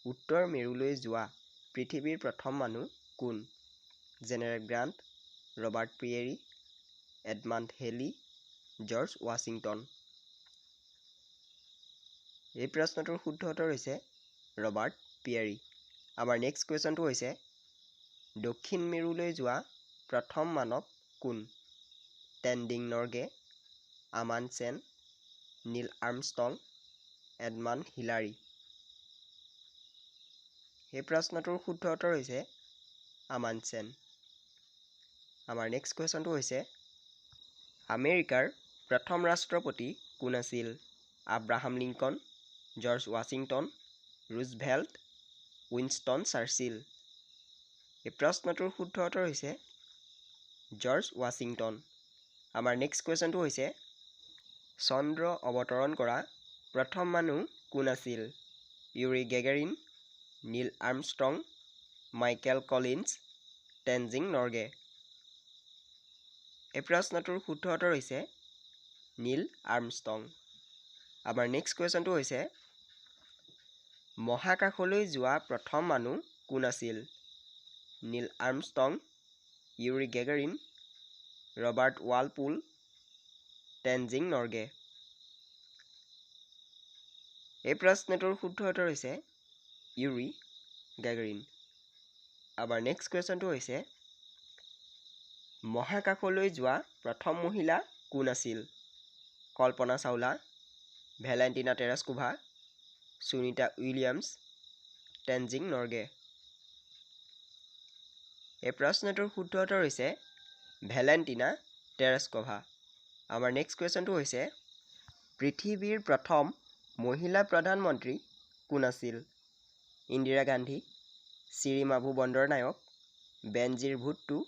উত্তৰ মেৰুলৈ যোৱা পৃথিৱীৰ প্ৰথম মানুহ কোন? General Grant, Robert Peary, Edmund Halley, George Washington. এই প্ৰশ্নটোৰ শুদ্ধ উত্তৰ হৈছে ৰবাৰ্ট পিয়েৰি। আমাৰ নেক্সট কুৱেশ্যনটো হৈছে দক্ষিণ মেৰুলৈ যোৱা প্ৰথম মানৱ কোন? টেনডিং নৰগে, আমাণ্ডছেন, নীল আৰ্মষ্ট্ৰং, এডমাণ্ড হিলাৰী। এই প্ৰশ্নটোৰ শুদ্ধ উত্তৰ হৈছে আমাণ্ডছেন। আমাৰ নেক্সট কুৱেশ্যনটো হৈছে আমেৰিকাৰ প্ৰথম ৰাষ্ট্ৰপতি কোন আছিল? Abraham Lincoln, George Washington, Roosevelt, Winston Churchill. এই প্ৰশ্নটোৰ শুদ্ধ উত্তৰ হৈছে জৰ্জ ৱাশ্বিংটন। আমাৰ নেক্সট কুৱেশ্যনটো হৈছে চন্দ্ৰ অৱতৰণ কৰা প্ৰথম মানুহ কোন আছিল? Yuri Gagarin, Neil Armstrong, Michael Collins, Tenzing Norgay. এই প্ৰশ্নটোৰ শুদ্ধ উত্তৰ হৈছে নীল আৰ্মষ্ট্ৰং। আমাৰ নেক্সট কুৱেশ্যনটো হৈছে মহাকাশলৈ যোৱা প্ৰথম মানুহ কোন আছিল? Neil Armstrong, Yuri Gagarin, Robert Walpole, Tenzing Norgay. এই প্ৰশ্নটোৰ শুদ্ধ উত্তৰ হৈছে ইউৰি গেগাৰিন। আমাৰ নেক্সট কুৱেশ্যনটো হৈছে মহাকাশলৈ যোৱা প্ৰথম মহিলা কোন আছিল? Kalpana Chawla, Valentina টেৰেস্কোভা, Sunita Williams, Tenzing Norgay. এই প্ৰশ্নটোৰ শুদ্ধ উত্তৰ হৈছে ভেলেণ্টিনা টেৰেস্কোভা। আমাৰ নেক্সট কুৱেশ্যনটো হৈছে পৃথিৱীৰ প্ৰথম মহিলা প্ৰধানমন্ত্ৰী কোন আছিল? ইন্দিৰা গান্ধী, শ্ৰীমাভু বন্দৰনায়ক, বেনজিৰ ভুট্টো,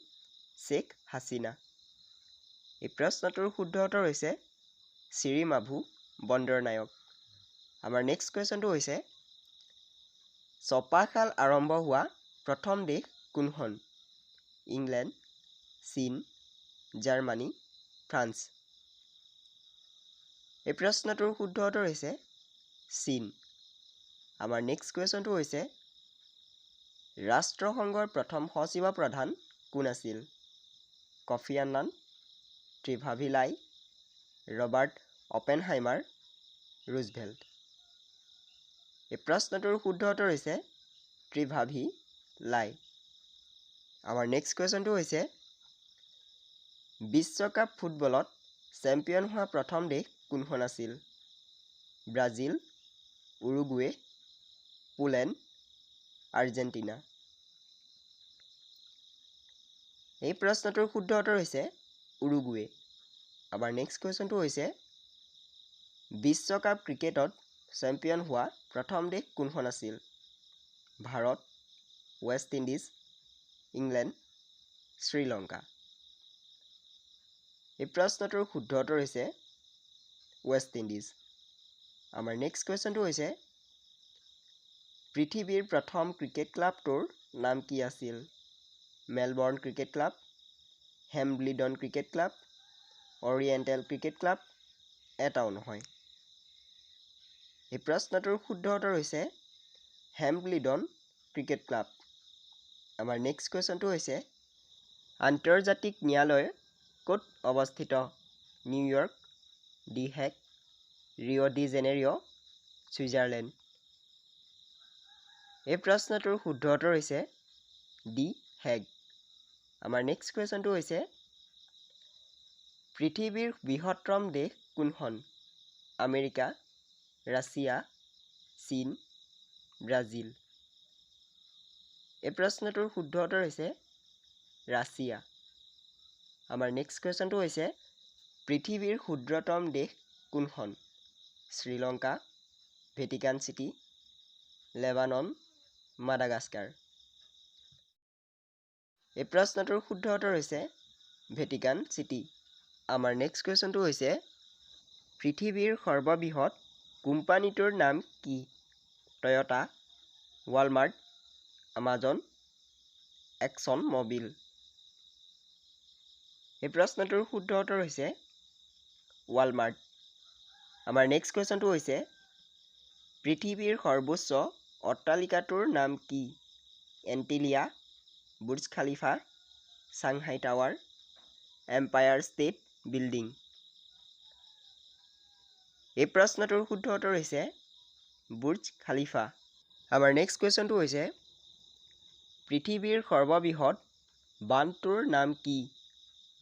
শ্বেখ হাছিনা। এই প্ৰশ্নটোৰ শুদ্ধ উত্তৰ হৈছে শ্ৰীমাভু বন্দৰনায়ক। আমাৰ নেক্সট কুৱেশ্যনটো হৈছে ছপাশাল আৰম্ভ হোৱা প্ৰথম দেশ কোনখন? ইংলেণ্ড, চীন, জাৰ্মানী, ফ্ৰান্স। এই প্ৰশ্নটোৰ শুদ্ধ উত্তৰ হৈছে চীন। আমাৰ নেক্সট কুৱেশ্যনটো হৈছে ৰাষ্ট্ৰসংঘৰ প্ৰথম সচিব প্ৰধান কোন আছিল? কফি আন্নান, ত্ৰিভাভি লাই, ৰবাৰ্ট অপেনহাইমাৰ, ৰুজভেল্ট। এই প্ৰশ্নটোৰ শুদ্ধ উত্তৰ হৈছে ত্ৰিভাভি লাই। আমাৰ নেক্সট কুৱেশ্যনটো হৈছে বিশ্বকাপ ফুটবলত চেম্পিয়ন হোৱা প্ৰথম দেশ কোনখন আছিল? Brazil, উৰুগুৱে, Poland, Argentina. এই প্ৰশ্নটোৰ শুদ্ধ উত্তৰ হৈছে উৰুগুৱে। আমাৰ নেক্সট কুৱেশ্যনটো হৈছে বিশ্বকাপ ক্ৰিকেটত চেম্পিয়ন হোৱা প্ৰথম দেশ কোনখন আছিল? Bharat, West Indies, England, Sri Lanka. এই প্ৰশ্নটোৰ শুদ্ধ উত্তৰ হৈছে ৱেষ্ট ইণ্ডিজ। আমাৰ নেক্সট কুৱেশ্যনটো হৈছে পৃথিৱীৰ প্ৰথম ক্ৰিকেট ক্লাবটোৰ নাম কি আছিল? Melbourne cricket club, Hambledon cricket club, Oriental cricket club, এটাও নহয়। এই প্ৰশ্নটোৰ শুদ্ধ উত্তৰ হৈছে হেম্বলিডন ক্ৰিকেট ক্লাব। আমাৰ নেক্সট কুৱেশ্যনটো হৈছে আন্তৰ্জাতিক ন্যায়ালয় ক'ত অৱস্থিত? New York, the Hague, Rio' de Janeiro', Switzerland. এই প্ৰশ্নটোৰ শুদ্ধ উত্তৰ হৈছে ডি হেগ। আমাৰ নেক্সট কুৱেশ্যনটো হৈছে পৃথিৱীৰ বৃহত্তম দেশ কোনখন? আমেৰিকা, ৰাছিয়া, চীন, ব্ৰাজিল। এই প্ৰশ্নটোৰ শুদ্ধ উত্তৰ হৈছে ৰাছিয়া। আমাৰ নেক্সট কুৱেশ্যনটো হৈছে পৃথিৱীৰ ক্ষুদ্ৰতম দেশ কোনখন? Sri Lanka, Vatican city, Lebanon, Madagascar. এই প্ৰশ্নটোৰ শুদ্ধ উত্তৰ হৈছে ভেটিকান চিটি। আমাৰ নেক্সট কুৱেশ্যনটো হৈছে পৃথিৱীৰ সৰ্ববৃহৎ কোম্পানীটোৰ নাম কি? Toyota, Walmart, Amazon, Exxon Mobil. এই প্ৰশ্নটোৰ শুদ্ধ উত্তৰ হৈছে ৱালমাৰ্ট। আমাৰ নেক্সট কুৱেশ্যনটো হৈছে পৃথিৱীৰ সৰ্বোচ্চ অট্টালিকাটোৰ নাম কি? Antilia, Burj Khalifa, Shanghai Tower, Empire State Building. এই প্ৰশ্নটোৰ শুদ্ধ উত্তৰ হৈছে বুৰ্জ খালিফা। আমাৰ নেক্সট কুৱেশ্যনটো হৈছে পৃথিৱীৰ সৰ্ববৃহৎ বান্ধটোৰ নাম কি?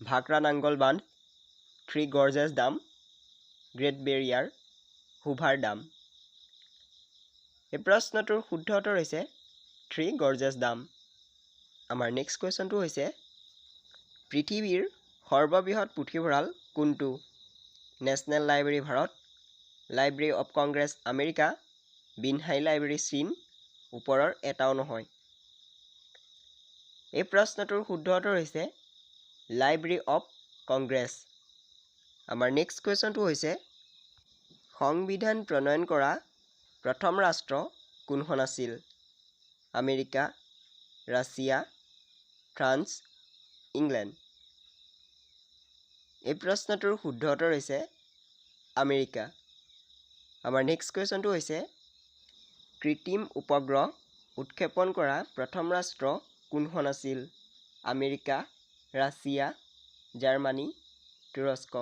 ভাকৰা নাংগল বান্ধ, থ্ৰী গৰ্জেছ ডাম, গ্ৰেট বেৰিয়াৰ, হুভাৰ ডাম। এই প্ৰশ্নটোৰ শুদ্ধ উত্তৰ হৈছে থ্ৰী গৰ্জেছ ডাম। আমাৰ নেক্সট কুৱেশ্যনটো হৈছে পৃথিৱীৰ সৰ্ববৃহৎ পুথিভঁৰাল কোনটো? National library Bharat, library of Congress America, Binhai library চীন, ওপৰৰ এটাও নহয়। এই প্ৰশ্নটোৰ শুদ্ধ উত্তৰ হৈছে লাইব্ৰেৰী অৱ কংগ্ৰেছ। আমাৰ নেক্সট কুৱেশ্যনটো হৈছে সংবিধান প্ৰণয়ন কৰা প্ৰথম ৰাষ্ট্ৰ কোনখন আছিল? America, Russia, France, England. এই প্ৰশ্নটোৰ শুদ্ধ উত্তৰ হৈছে আমেৰিকা। আমাৰ নেক্সট কুৱেশ্যনটো হৈছে কৃত্ৰিম উপগ্ৰহ উৎক্ষেপণ কৰা প্ৰথম ৰাষ্ট্ৰ কোনখন আছিল? আমেৰিকা, ৰাছিয়া, জাৰ্মানী, তুৰস্ক।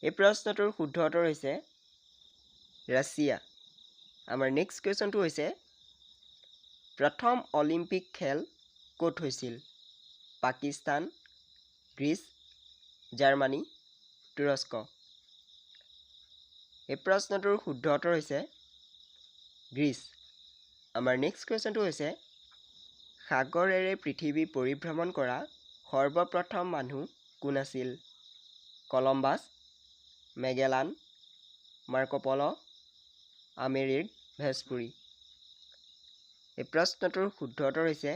এই প্ৰশ্নটোৰ শুদ্ধ উত্তৰ হৈছে ৰাছিয়া। আমাৰ নেক্সট কুৱেশ্যনটো হৈছে প্ৰথম অলিম্পিক খেল ক'ত হৈছিল? পাকিস্তান, গ্ৰীচ, জাৰ্মানী, তুৰস্ক। এই প্ৰশ্নটোৰ শুদ্ধ উত্তৰ হৈছে গ্ৰীচ। আমাৰ নেক্সট কুৱেশ্যনটো হৈছে সাগৰেৰে পৃথিৱী পৰিভ্ৰমণ কৰা সৰ্বপ্ৰথম মানুহ কোন আছিল? কলম্বাছ, মেগেলান, মাৰ্কোপল, আমেৰিক ভেছপুৰী। এই প্ৰশ্নটোৰ শুদ্ধ উত্তৰ হৈছে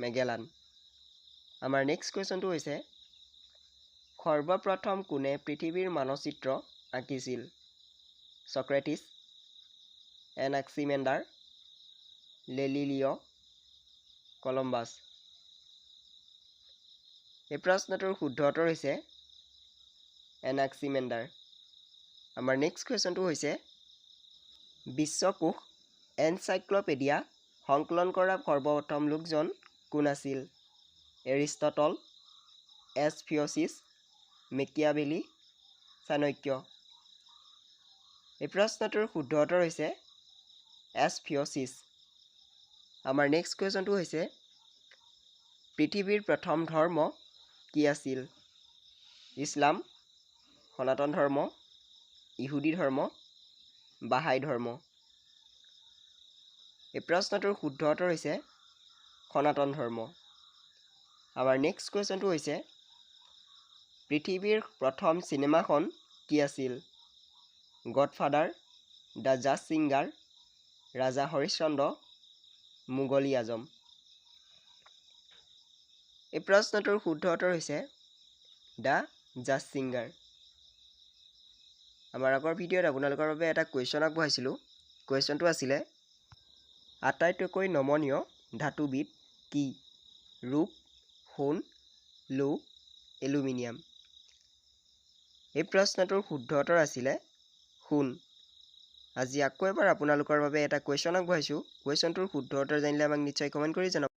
মেগেলান। আমাৰ নেক্সট কুৱেশ্যনটো হৈছে সৰ্বপ্ৰথম কোনে পৃথিৱীৰ মানচিত্ৰ আঁকিছিল? Socrates, Anaximander, Galileo', Columbus. এই প্ৰশ্নটোৰ শুদ্ধ উত্তৰ হৈছে এনাক্সিমেণ্ডাৰ। আমাৰ নেক্সট কুৱেশ্যনটো হৈছে বিশ্বকোষ এনচাইক্ল'পেডিয়া সংকলন কৰা সৰ্বপ্ৰথম লোকজন কোন আছিল? এৰিষ্টটল, এছফিঅ'চিছ, মেকিয়াভেলি, চাণক্য। এই প্ৰশ্নটোৰ শুদ্ধ উত্তৰ হৈছে এছফিঅ'চিছ। আমাৰ নেক্সট কুৱেশ্যনটো হৈছে পৃথিৱীৰ প্ৰথম ধৰ্ম কি আছিল? ইছলাম, সনাতন ধৰ্ম, ইহুদী ধৰ্ম, বাহাই ধৰ্ম। এই প্ৰশ্নটোৰ শুদ্ধ উত্তৰ হৈছে সনাতন ধৰ্ম। আমাৰ নেক্সট কুৱেশ্যনটো হৈছে পৃথিৱীৰ প্ৰথম চিনেমাখন কি আছিল? গডফাদাৰ, দ্য জাজ ছিংগাৰ, ৰাজা হৰিশ্চন্দ্ৰ, মোগল ই আজম। এই প্ৰশ্নটোৰ শুদ্ধ উত্তৰ হৈছে দ্য জাজ ছিংগাৰ। আমাৰ আগৰ ভিডিঅ'ত আপোনালোকৰ বাবে এটা কুৱেশ্যন আগবঢ়াইছিলোঁ। কুৱেশ্যনটো আছিলে আটাইতকৈ নমনীয় ধাতুবিধ কি? ৰূপ, সোণ, লো, এলুমিনিয়াম। এই প্ৰশ্নটোৰ শুদ্ধ উত্তৰ আছিলে সোণ। আজি আকৌ এবাৰ আপোনালোকৰ বাবে এটা কুৱেশ্যন আগবঢ়াইছোঁ। কুৱেশ্যনটোৰ শুদ্ধ উত্তৰ জানিলে আমাক নিশ্চয় কমেণ্ট কৰি জনাব।